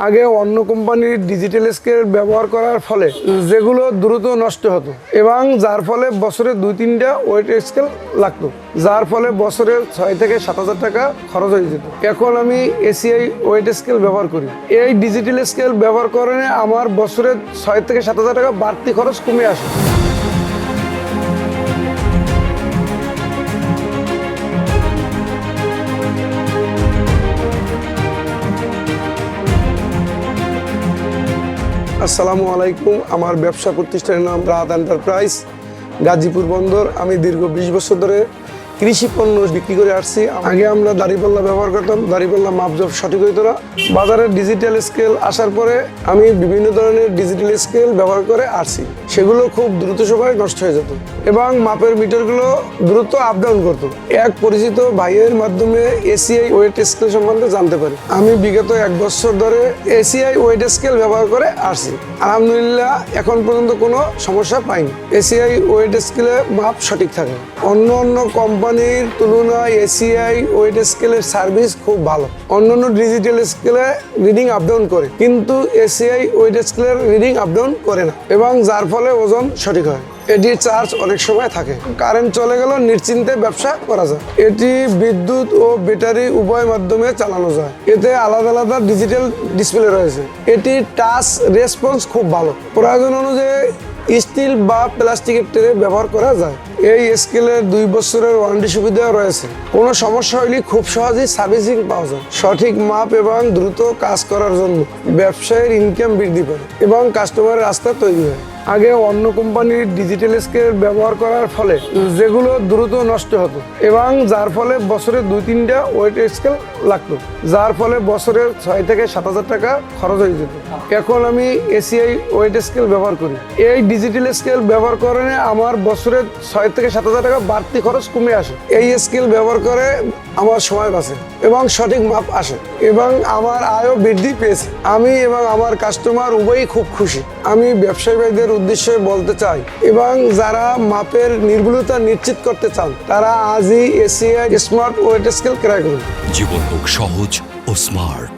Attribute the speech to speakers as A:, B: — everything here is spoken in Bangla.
A: আগে অন্য কোম্পানির ডিজিটাল স্কেল ব্যবহার করার ফলে যেগুলো দ্রুত নষ্ট হতো এবং যার ফলে বছরে 2-3টা ওয়েট স্কেল লাগতো, যার ফলে বছরে 6 থেকে 7,000 টাকা খরচ হয়ে যেত। এখন আমি এসিআই ওয়েট স্কেল ব্যবহার করি। এই ডিজিটাল স্কেল ব্যবহার করে আমার বছরে 6 থেকে 7,000 টাকা বাড়তি খরচ কমে আসে। আসসালামু আলাইকুম। আমার ব্যবসা প্রতিষ্ঠানের নাম রাহাত এন্টারপ্রাইজ, গাজীপুর বন্দর। আমি দীর্ঘ 20 বছর ধরে কৃষি পণ্য বিক্রি করে আসছি। আগে আমরা দাড়িপাল্লা ব্যবহার করতাম, দাড়িপাল্লা মাপজোপ সঠিক হইতো না। বাজারে ডিজিটাল স্কেল আসার পরে আমি বিভিন্ন ধরনের ডিজিটাল স্কেল ব্যবহার করে আসছি, সেগুলো খুব দ্রুত সময়ে নষ্ট হয়ে যেত এবং মাপের মিটারগুলো দ্রুত আপ ডাউন করতো। এক পরিচিত ভাইয়ের মাধ্যমে এসিআই ওয়েট স্কেল সম্বন্ধে জানতে পারি। আমি বিগত 1 বছর ধরে এসিআই ওয়েট স্কেল ব্যবহার করে আসছি। আলহামদুলিল্লাহ এখন পর্যন্ত কোনো সমস্যা পাইনি। এসিআই ওয়েট স্কেলে মাপ সঠিক থাকে। অন্য কোম্পানির তুলনায় এসিআই ওয়েট স্কেলের সার্ভিস খুব ভালো। অন্যান্য ডিজিটাল স্কেলে রিডিং আপ ডাউন করে, কিন্তু এসিআই ওয়েট স্কেলের রিডিং আপ ডাউন করে না এবং যার ফলে ওজন সঠিক হয়। এটির চার্জ অনেক সময় থাকে, কারেন্ট চলে গেল নিশ্চিন্তে ব্যবসা করা যায়। এটি বিদ্যুৎ ও ব্যাটারি উভয় মাধ্যমে চালানো যায়। এতে আলাদা আলাদা ডিজিটাল ডিসপ্লে রয়েছে। এটি টাচ রেসপন্স খুব ভালো। প্রয়োজন অনুযায়ী স্টিল বা প্লাস্টিকের ট্রে ব্যবহার করা যায়। এই স্কেলের 2 বছরের ওয়ারেন্টি সুবিধা রয়েছে। কোনো সমস্যা হলে খুব সহজেই সার্ভিসিং পাওয়া যায়। সঠিক মাপ এবং দ্রুত কাজ করার জন্য ব্যবসায়ের ইনকাম বৃদ্ধি পায় এবং কাস্টমারের রাস্তা তৈরি হয়। আগে অন্য কোম্পানির ডিজিটাল স্কেল ব্যবহার করার ফলে যেগুলো দ্রুত নষ্ট হতো এবং যার ফলে বছরে 2-3টা ওয়েট স্কেল লাগতো, যার ফলে বছরে 6 থেকে 7,000 টাকা খরচ হয়ে যেত। এখন আমি এসিআই ওয়েট স্কেল ব্যবহার করি। এই ডিজিটাল স্কেল ব্যবহার করে আমার বছরে 6 থেকে 7,000 টাকা বাড়তি খরচ কমে আসে। এই স্কেল ব্যবহার করে আমার সময় বাঁচে এবং সঠিক মাপ আসে এবং আমার আয়ও বৃদ্ধি পেয়েছে। আমি এবং আমার কাস্টমার উভয়ই খুব খুশি। আমি ব্যবসায়ী ভাইদের উদ্দেশ্যে বলতে চাই এবং যারা মাপের নির্ভুলতা নিশ্চিত করতে চান তারা আজই এসিআই স্মার্ট ওয়েট স্কেল ক্রয় করুন।
B: জীবন হোক সহজ ও স্মার্ট।